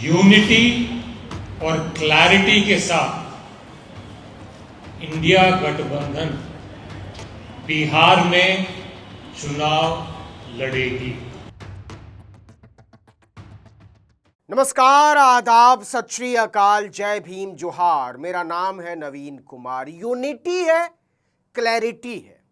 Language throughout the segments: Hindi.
यूनिटी और क्लैरिटी के साथ इंडिया गठबंधन बिहार में चुनाव लड़ेगी। नमस्कार, आदाब, सत श्री अकाल, जय भीम, जोहार। मेरा नाम है नवीन कुमार। यूनिटी है, क्लैरिटी है,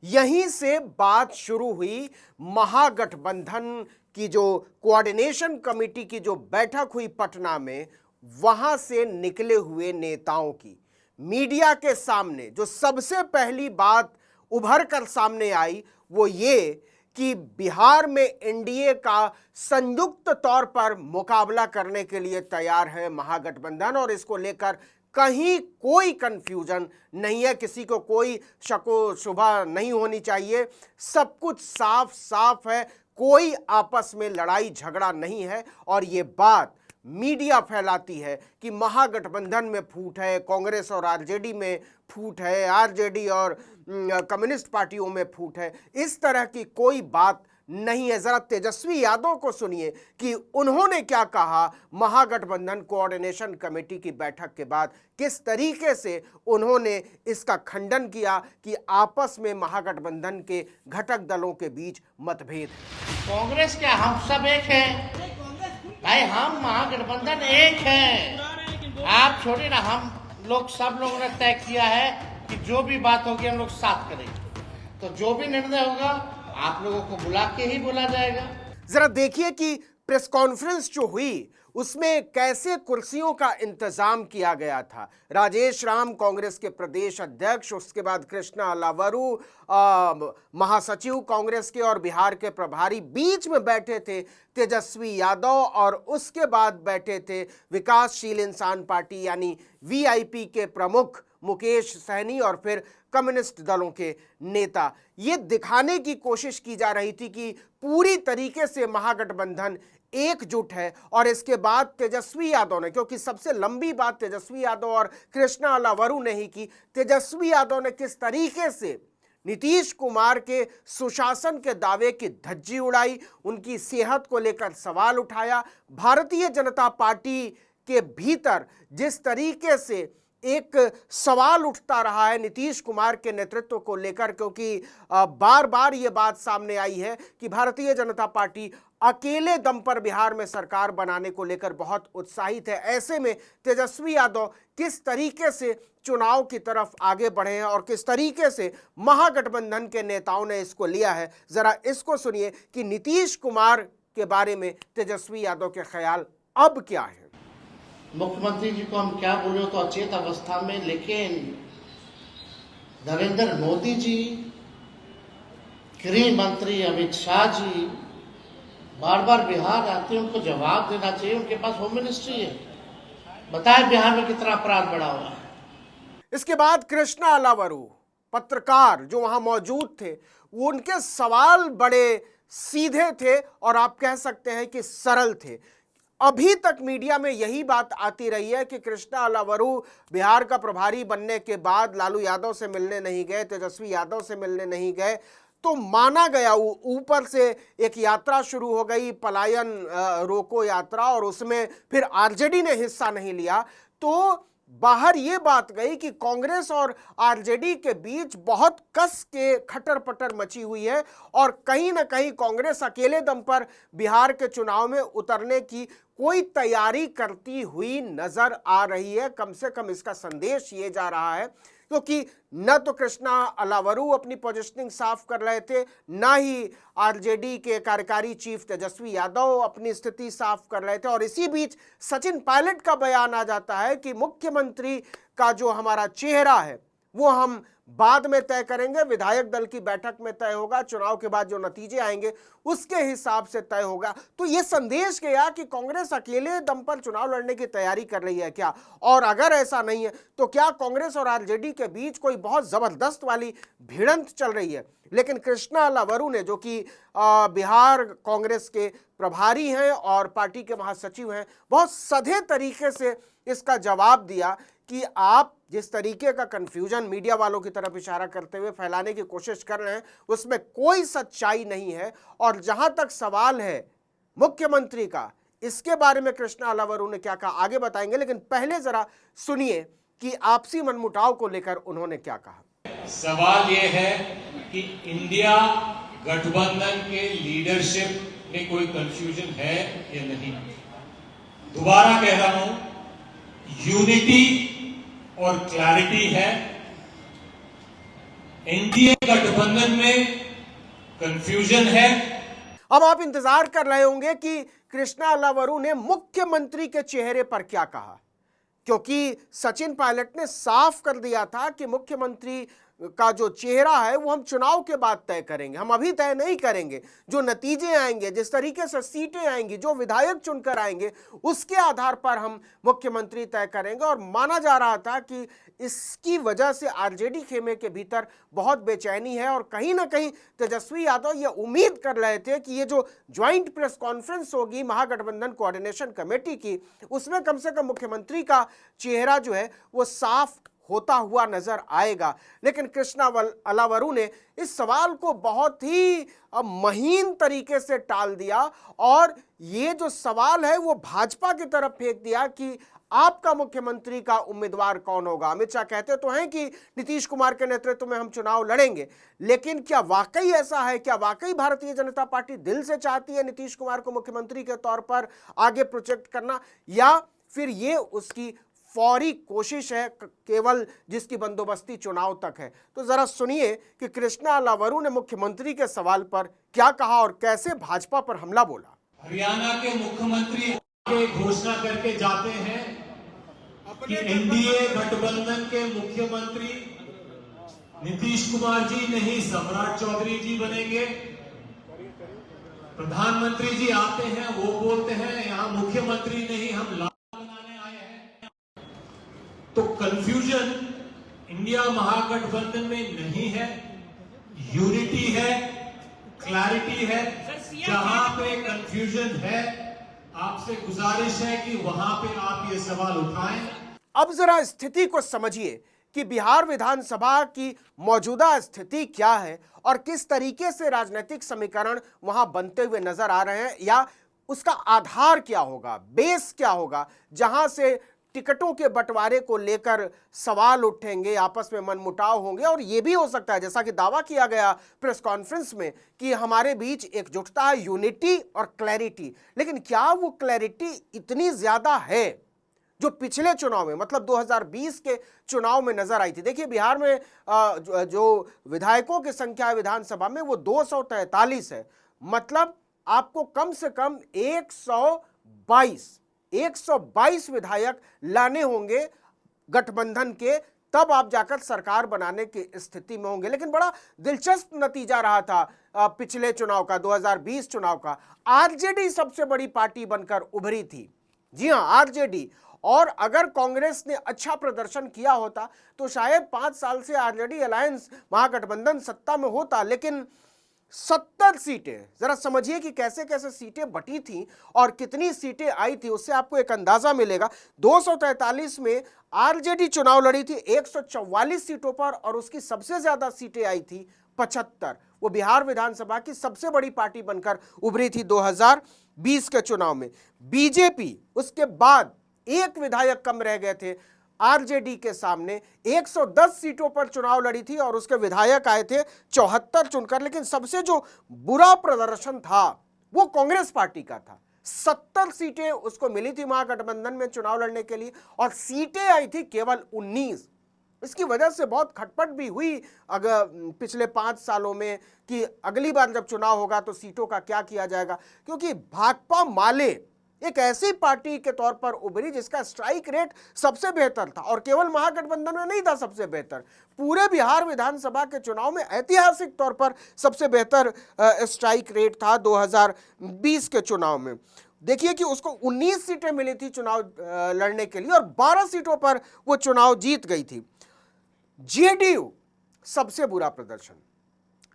यहीं से बात शुरू हुई। महागठबंधन की जो कोऑर्डिनेशन कमेटी की जो बैठक हुई पटना में, वहां से निकले हुए नेताओं की मीडिया के सामने जो सबसे पहली बात उभर कर सामने आई वो ये कि बिहार में एनडीए का संयुक्त तौर पर मुकाबला करने के लिए तैयार है महागठबंधन, और इसको लेकर कहीं कोई कंफ्यूजन नहीं है, किसी को कोई शको शुबा नहीं होनी चाहिए। सब कुछ साफ साफ है, कोई आपस में लड़ाई झगड़ा नहीं है। और ये बात मीडिया फैलाती है कि महागठबंधन में फूट है, कांग्रेस और आरजेडी में फूट है, आरजेडी और कम्युनिस्ट पार्टियों में फूट है। इस तरह की कोई बात नहीं है। जरा तेजस्वी यादव को सुनिए कि उन्होंने क्या कहा महागठबंधन कोऑर्डिनेशन कमेटी की बैठक के बाद, किस तरीके से उन्होंने इसका खंडन किया कि आपस में महागठबंधन के घटक दलों के बीच मतभेद है। कांग्रेस क्या, हम सब एक हैं भाई, हम महागठबंधन एक हैं। आप छोड़िए ना, हम लोग सब लोगों ने तय किया है कि जो भी बात होगी हम लोग साथ करेंगे। तो जो भी निर्णय होगा आप लोगों को बुला के ही बोला जाएगा। जरा देखिए कि प्रेस कॉन्फ्रेंस जो हुई उसमें कैसे कुर्सियों का इंतजाम किया गया था। राजेश राम कांग्रेस के प्रदेश अध्यक्ष, उसके बाद कृष्णा अलावरू महासचिव कांग्रेस के और बिहार के प्रभारी, बीच में बैठे थे तेजस्वी यादव, और उसके बाद बैठे थे विकासशील इंसान पार्टी यानी वीआईपी के प्रमुख मुकेश सहनी, और फिर कम्युनिस्ट दलों के नेता। ये दिखाने की कोशिश की जा रही थी कि पूरी तरीके से महागठबंधन एकजुट है। और इसके बाद तेजस्वी यादव ने, क्योंकि सबसे लंबी बात तेजस्वी यादव और कृष्णा अलावरू ने ही की, तेजस्वी यादव ने किस तरीके से नीतीश कुमार के सुशासन के दावे की धज्जी उड़ाई, उनकी सेहत को लेकर सवाल उठाया। भारतीय जनता पार्टी के भीतर जिस तरीके से एक सवाल उठता रहा है नीतीश कुमार के नेतृत्व को लेकर, क्योंकि बार बार ये बात सामने आई है कि भारतीय जनता पार्टी अकेले दम पर बिहार में सरकार बनाने को लेकर बहुत उत्साहित है। ऐसे में तेजस्वी यादव किस तरीके से चुनाव की तरफ आगे बढ़े हैं और किस तरीके से महागठबंधन के नेताओं ने इसको लिया है, जरा इसको सुनिए कि नीतीश कुमार के बारे में तेजस्वी यादव के ख्याल अब क्या है। मुख्यमंत्री जी को हम क्या बोले तो अचेत अवस्था में, लेकिन नरेंद्र मोदी जी, गृह मंत्री अमित शाह जी बार बार बिहार आते हैं, उनको जवाब देना चाहिए। उनके पास होम मिनिस्ट्री है, बताए बिहार में कितना अपराध बढ़ा हुआ है। इसके बाद कृष्णा अलावरू पत्रकार जो वहां मौजूद थे, उनके सवाल बड़े सीधे थे और आप कह सकते हैं कि सरल थे। अभी तक मीडिया में यही बात आती रही है कि कृष्णा अलावरू बिहार का प्रभारी बनने के बाद लालू यादव से मिलने नहीं गए, तेजस्वी यादव से मिलने नहीं गए, तो माना गया। ऊपर से एक यात्रा शुरू हो गई, पलायन रोको यात्रा, और उसमें फिर आरजेडी ने हिस्सा नहीं लिया, तो बाहर ये बात गई कि कांग्रेस और आरजेडी के बीच बहुत कस के खटर पटर मची हुई है, और कहीं ना कहीं कांग्रेस अकेले दम पर बिहार के चुनाव में उतरने की कोई तैयारी करती हुई नजर आ रही है। कम से कम इसका संदेश ये जा रहा है, क्योंकि न तो कृष्णा अलावरू अपनी पोजीशनिंग साफ कर रहे थे, ना ही आरजेडी के कार्यकारी चीफ तेजस्वी यादव अपनी स्थिति साफ कर रहे थे। और इसी बीच सचिन पायलट का बयान आ जाता है कि मुख्यमंत्री का जो हमारा चेहरा है वो हम बाद में तय करेंगे, विधायक दल की बैठक में तय होगा, चुनाव के बाद जो नतीजे आएंगे उसके हिसाब से तय होगा। तो ये संदेश गया कि कांग्रेस अकेले दम पर चुनाव लड़ने की तैयारी कर रही है क्या, और अगर ऐसा नहीं है तो क्या कांग्रेस और आरजेडी के बीच कोई बहुत जबरदस्त वाली भिड़ंत चल रही है। लेकिन कृष्णा अलावरू ने, जो कि बिहार कांग्रेस के प्रभारी हैं और पार्टी के महासचिव हैं, बहुत सधे तरीके से इसका जवाब दिया कि आप जिस तरीके का कंफ्यूजन मीडिया वालों की तरफ इशारा करते हुए फैलाने की कोशिश कर रहे हैं उसमें कोई सच्चाई नहीं है। और जहां तक सवाल है मुख्यमंत्री का, इसके बारे में कृष्णा अलावरू ने क्या कहा आगे बताएंगे, लेकिन पहले जरा सुनिए कि आपसी मनमुटाव को लेकर उन्होंने क्या कहा। सवाल यह है कि इंडिया गठबंधन के लीडरशिप में कोई कंफ्यूजन है या नहीं। दोबारा कह रहा हूं, यूनिटी और क्लैरिटी है। एनडीए गठबंधन में कंफ्यूजन है। अब आप इंतजार कर रहे होंगे कि कृष्णा अलावरू ने मुख्यमंत्री के चेहरे पर क्या कहा, क्योंकि सचिन पायलट ने साफ कर दिया था कि मुख्यमंत्री का जो चेहरा है वो हम चुनाव के बाद तय करेंगे, हम अभी तय नहीं करेंगे। जो नतीजे आएंगे, जिस तरीके से सीटें आएंगी, जो विधायक चुनकर आएंगे, उसके आधार पर हम मुख्यमंत्री तय करेंगे। और माना जा रहा था कि इसकी वजह से आरजेडी खेमे के भीतर बहुत बेचैनी है और कहीं ना कहीं तेजस्वी यादव ये उम्मीद कर रहे थे कि ये जो ज्वाइंट प्रेस कॉन्फ्रेंस होगी महागठबंधन कोऑर्डिनेशन कमेटी की, उसमें कम से कम मुख्यमंत्री का चेहरा जो है वो साफ होता हुआ नजर आएगा। लेकिन कृष्णा अलावरू ने इस सवाल को बहुत ही महीन तरीके से टाल दिया और ये जो सवाल है वो भाजपा की तरफ फेंक दिया कि आपका मुख्यमंत्री का उम्मीदवार कौन होगा। अमित शाह कहते तो हैं कि नीतीश कुमार के नेतृत्व में हम चुनाव लड़ेंगे, लेकिन क्या वाकई ऐसा है? क्या वाकई भारतीय जनता पार्टी दिल से चाहती है नीतीश कुमार को मुख्यमंत्री के तौर पर आगे प्रोजेक्ट करना, या फिर ये उसकी फौरी कोशिश है केवल जिसकी बंदोबस्ती चुनाव तक है? तो जरा सुनिए कि कृष्णा अलावरू ने मुख्यमंत्री के सवाल पर क्या कहा और कैसे भाजपा पर हमला बोला। हरियाणा के मुख्यमंत्री घोषणा करके जाते हैं कि एनडीए गठबंधन के मुख्यमंत्री नीतीश कुमार जी नहीं सम्राट चौधरी जी बनेंगे। प्रधानमंत्री जी आते हैं, वो बोलते हैं यहां मुख्यमंत्री नहीं हम लाल बनाने आए हैं। तो कंफ्यूजन इंडिया महागठबंधन में नहीं है, यूनिटी है, क्लैरिटी है। जहां पे कंफ्यूजन है, आपसे गुजारिश है कि वहां पे आप ये सवाल उठाएं। अब जरा स्थिति को समझिए कि बिहार विधानसभा की मौजूदा स्थिति क्या है और किस तरीके से राजनीतिक समीकरण वहां बनते हुए नजर आ रहे हैं, या उसका आधार क्या होगा, बेस क्या होगा, जहां से टिकटों के बंटवारे को लेकर सवाल उठेंगे, आपस में मनमुटाव होंगे। और यह भी हो सकता है, जैसा कि दावा किया गया प्रेस कॉन्फ्रेंस में, कि हमारे बीच एकजुटता है, यूनिटी और क्लैरिटी। लेकिन क्या वो क्लैरिटी इतनी ज्यादा है जो पिछले चुनाव में, मतलब 2020 के चुनाव में नजर आई थी? देखिए, बिहार में जो विधायकों की संख्या है विधानसभा में वो 243 है। मतलब आपको कम से कम 122 विधायक लाने होंगे गठबंधन के, तब आप जाकर सरकार बनाने की स्थिति में होंगे। लेकिन बड़ा दिलचस्प नतीजा रहा था पिछले चुनाव का, 2020 चुनाव का। आरजेडी सबसे बड़ी पार्टी बनकर उभरी थी। जी हां, आरजेडी। और अगर कांग्रेस ने अच्छा प्रदर्शन किया होता तो शायद 5 साल से आरजेडी अलायंस महागठबंधन सत्ता में होता। लेकिन 70 सीटें, जरा समझिए कि कैसे कैसे सीटें बटी थी और कितनी सीटें आई थी, उससे आपको एक अंदाजा मिलेगा। 243 में आरजेडी चुनाव लड़ी थी 144 सीटों पर और उसकी सबसे ज्यादा सीटें आई थी 75। वो बिहार विधानसभा की सबसे बड़ी पार्टी बनकर उभरी थी 2020 के चुनाव में। बीजेपी उसके बाद एक विधायक कम रह गए थे आरजेडी के सामने, 110 सीटों पर चुनाव लड़ी थी और उसके विधायक आए थे 74 चुनकर। लेकिन सबसे जो बुरा प्रदर्शन था वो कांग्रेस पार्टी का था। 70 सीटें उसको मिली थी महागठबंधन में चुनाव लड़ने के लिए और सीटें आई थी केवल 19। इसकी वजह से बहुत खटपट भी हुई अगर पिछले 5 सालों में कि अगली बार जब चुनाव होगा तो सीटों का क्या किया जाएगा, क्योंकि भाकपा माले एक ऐसी पार्टी के तौर पर उभरी जिसका स्ट्राइक रेट सबसे बेहतर था और केवल महागठबंधन में नहीं था सबसे बेहतर, पूरे बिहार विधानसभा के चुनाव में ऐतिहासिक तौर पर सबसे बेहतर स्ट्राइक रेट था 2020 के चुनाव में। देखिए कि उसको 19 सीटें मिली थी चुनाव लड़ने के लिए और 12 सीटों पर वो चुनाव जीत गई थी। जेडीयू सबसे बुरा प्रदर्शन,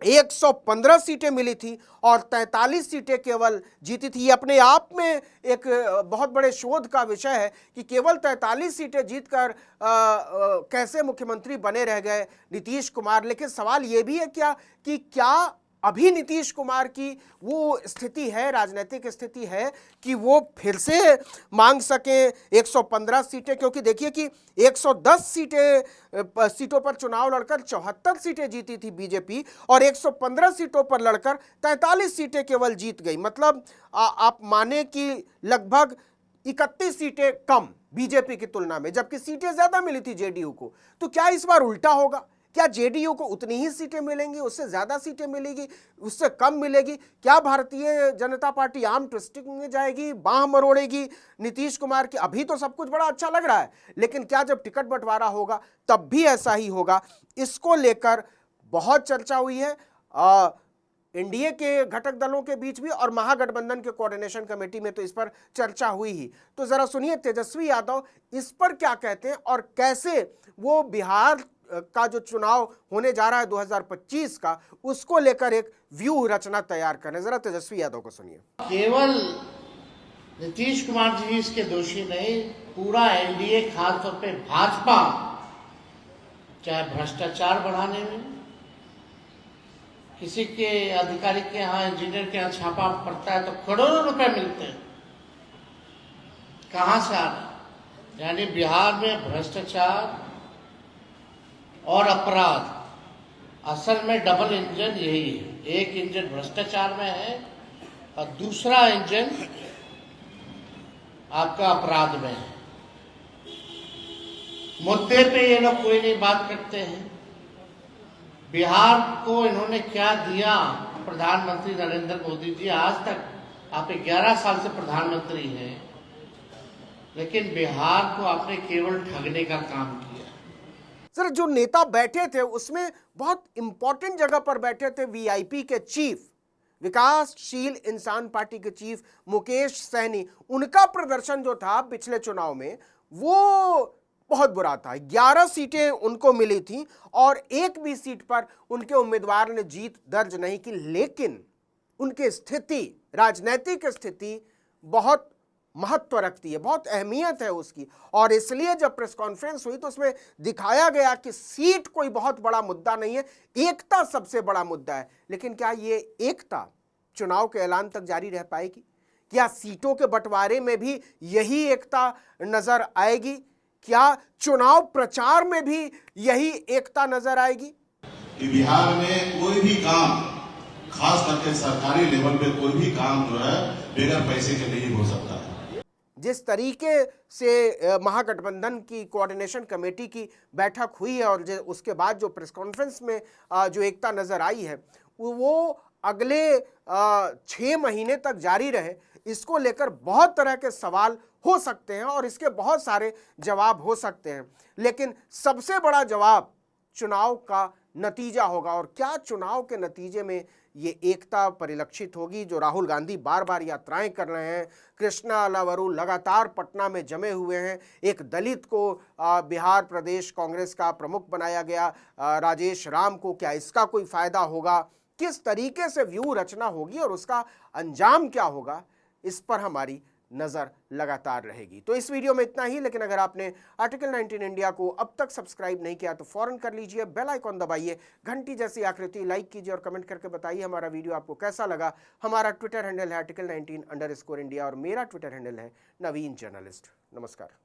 115 सीटें मिली थी और 43 सीटें केवल जीती थी। ये अपने आप में एक बहुत बड़े शोध का विषय है कि केवल 43 सीटें जीतकर कैसे मुख्यमंत्री बने रह गए नीतीश कुमार। लेकिन सवाल ये भी है क्या अभी नीतीश कुमार की वो स्थिति है, राजनीतिक स्थिति है कि वो फिर से मांग सकें 115 सीटें, क्योंकि देखिए कि 110 सीटों पर चुनाव लड़कर 74 सीटें जीती थी बीजेपी और 115 सीटों पर लड़कर 43 सीटें केवल जीत गई। मतलब आप माने कि लगभग 31 सीटें कम बीजेपी की तुलना में, जबकि सीटें ज्यादा मिली थी जेडीयू को। तो क्या इस बार उल्टा होगा? क्या जेडीयू को उतनी ही सीटें मिलेंगी, उससे ज्यादा सीटें मिलेगी, उससे कम मिलेगी? क्या Bharatiya Janata party arm twisting में जाएगी, बांह मरोड़ेगी नीतीश कुमार की? अभी तो सब कुछ बड़ा अच्छा लग रहा है, लेकिन क्या जब टिकट बंटवारा होगा तब भी ऐसा ही होगा? इसको लेकर बहुत चर्चा हुई है एनडीए के घटक दलों के बीच भी और महागठबंधन के कोऑर्डिनेशन कमेटी में तो इस पर चर्चा हुई ही। तो जरा सुनिए तेजस्वी यादव इस पर क्या कहते हैं और कैसे वो बिहार का जो चुनाव होने जा रहा है 2025 का, उसको लेकर एक व्यूह रचना तैयार करें। जरा तेजस्वी यादव को सुनिए। केवल नीतीश कुमार जी इसके दोषी नहीं, पूरा एनडीए, खासतौर पे भाजपा, चाहे भ्रष्टाचार बढ़ाने में, किसी के अधिकारी के यहाँ, इंजीनियर के यहाँ छापा पड़ता है तो करोड़ों रुपए मिलते हैं, कहां से आ रहे? यानी बिहार में भ्रष्टाचार और अपराध असल में डबल इंजन यही है। एक इंजन भ्रष्टाचार में है और दूसरा इंजन आपका अपराध में है। मुद्दे पे ये लोग कोई नहीं बात करते हैं। बिहार को इन्होंने क्या दिया? प्रधानमंत्री नरेंद्र मोदी जी, आज तक आप 11 साल से प्रधानमंत्री हैं, लेकिन बिहार को आपने केवल ठगने का काम किया। सर, जो नेता बैठे थे उसमें बहुत इंपॉर्टेंट जगह पर बैठे थे वीआईपी के चीफ, विकासशील इंसान पार्टी के चीफ मुकेश सहनी। उनका प्रदर्शन जो था पिछले चुनाव में वो बहुत बुरा था। 11 सीटें उनको मिली थी और एक भी सीट पर उनके उम्मीदवार ने जीत दर्ज नहीं की, लेकिन उनकी स्थिति, राजनीतिक स्थिति बहुत महत्व रखती है, बहुत अहमियत है उसकी। और इसलिए जब प्रेस कॉन्फ्रेंस हुई तो उसमें दिखाया गया कि सीट कोई बहुत बड़ा मुद्दा नहीं है, एकता सबसे बड़ा मुद्दा है। लेकिन क्या ये एकता चुनाव के ऐलान तक जारी रह पाएगी? क्या सीटों के बंटवारे में भी यही एकता नजर आएगी? क्या चुनाव प्रचार में भी यही एकता नजर आएगी? कि बिहार में कोई भी काम, खास करके सरकारी लेवल पे कोई भी काम जो है बिना पैसे के नहीं हो सकता है। जिस तरीके से महागठबंधन की कोऑर्डिनेशन कमेटी की बैठक हुई है और उसके बाद जो प्रेस कॉन्फ्रेंस में जो एकता नजर आई है वो अगले 6 महीने तक जारी रहे, इसको लेकर बहुत तरह के सवाल हो सकते हैं और इसके बहुत सारे जवाब हो सकते हैं। लेकिन सबसे बड़ा जवाब चुनाव का नतीजा होगा। और क्या चुनाव के नतीजे में ये एकता परिलक्षित होगी? जो राहुल गांधी बार बार यात्राएं कर रहे हैं, कृष्णा अलावरू लगातार पटना में जमे हुए हैं, एक दलित को बिहार प्रदेश कांग्रेस का प्रमुख बनाया गया, राजेश राम को, क्या इसका कोई फायदा होगा? किस तरीके से व्यू रचना होगी और उसका अंजाम क्या होगा, इस पर हमारी नज़र लगातार रहेगी। तो इस वीडियो में इतना ही, लेकिन अगर आपने आर्टिकल 19 इंडिया को अब तक सब्सक्राइब नहीं किया तो फौरन कर लीजिए, बेल आइकॉन दबाइए, घंटी जैसी आकृति लाइक कीजिए और कमेंट करके बताइए हमारा वीडियो आपको कैसा लगा। हमारा ट्विटर हैंडल है article19_India और मेरा ट्विटर हैंडल है नवीन जर्नलिस्ट। नमस्कार।